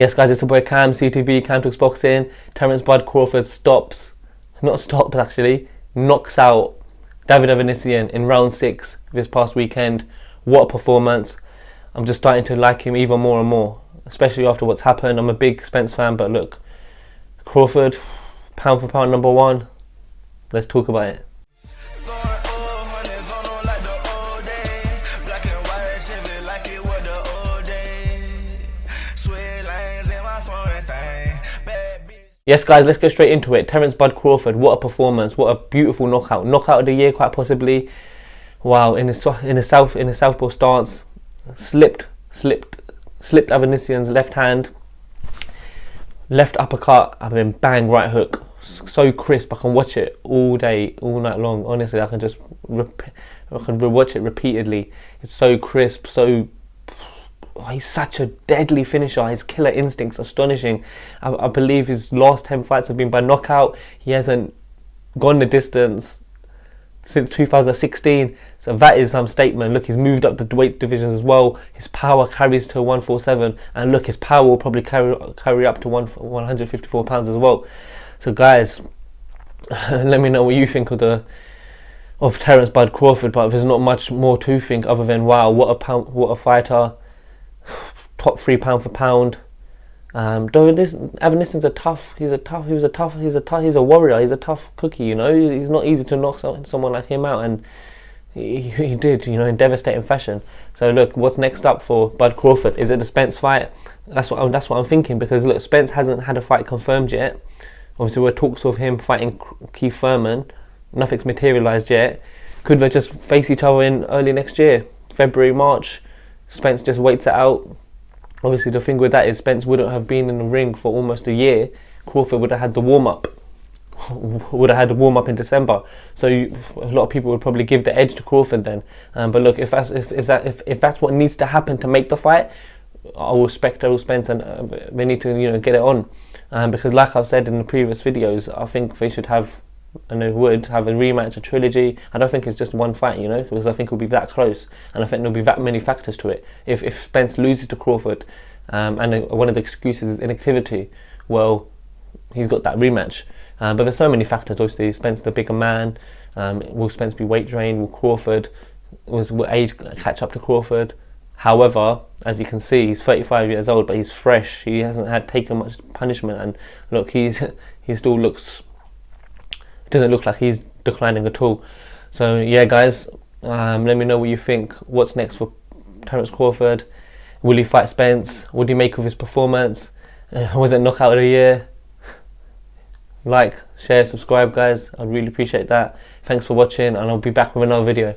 Yes guys, it's the boy Cam, CTV, Cam Talks Boxing. Terence Bud Crawford knocks out David AVANESYAN in round 6 this past weekend. What a performance. I'm just starting to like him even more and more, especially after what's happened. I'm a big Spence fan, but look, Crawford, pound for pound number 1. Let's talk about it. Yes guys, let's go straight into it. Terence Bud Crawford, what a performance, what a beautiful knockout. Knockout of the year quite possibly. Wow, in a southpaw stance, slipped AVANESYAN's left hand, left uppercut, and then bang, right hook. So crisp, I can watch it all day, all night long. Honestly, I can just watch it repeatedly. It's so crisp, he's such a deadly finisher. His killer instinct's astonishing. I believe his last 10 fights have been by knockout. He hasn't gone the distance since 2016. So that is some statement. Look, he's moved up the weight divisions as well. His power carries to 147. And look, his power will probably carry up to 154 pounds as well. So guys, let me know what you think of Terence Bud Crawford. But there's not much more to think other than, wow, what a fighter. Top 3 pound for pound. Though AVANESYAN's he's a warrior, he's a tough cookie, you know. He's not easy to knock someone like him out, and he did, you know, in devastating fashion. So look, what's next up for Bud Crawford? Is it the Spence fight? That's what I'm thinking, because look, Spence hasn't had a fight confirmed yet. Obviously, we're talks of him fighting Keith Thurman. Nothing's materialised yet. Could they just face each other in early next year, February, March? Spence just waits it out. Obviously, the thing with that is Spence wouldn't have been in the ring for almost a year. Crawford would have had the warm-up. In December. So a lot of people would probably give the edge to Crawford then. But look, if that's what needs to happen to make the fight, I will respect Errol Spence, and they need to, you know, get it on. Because like I've said in the previous videos, I think they should have, and they would have, a rematch, a trilogy. I don't think it's just one fight, you know, because I think it'll be that close, and I think there'll be that many factors to it. If Spence loses to Crawford, and one of the excuses is inactivity, well, he's got that rematch. But there's so many factors. Obviously, Spence the bigger man. Will Spence be weight drained? Will Crawford, will age catch up to Crawford? However, as you can see, he's 35 years old, but he's fresh. He hasn't taken much punishment, and look, he still looks. Doesn't look like he's declining at all. So yeah guys, let me know what you think. What's next for Terence Crawford? Will he fight Spence? What do you make of his performance? Was it knockout of the year? Like, share, subscribe guys, I'd really appreciate that. Thanks for watching, and I'll be back with another video.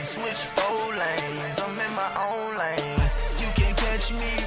Switch 4 lanes, I'm in my own lane. You can catch me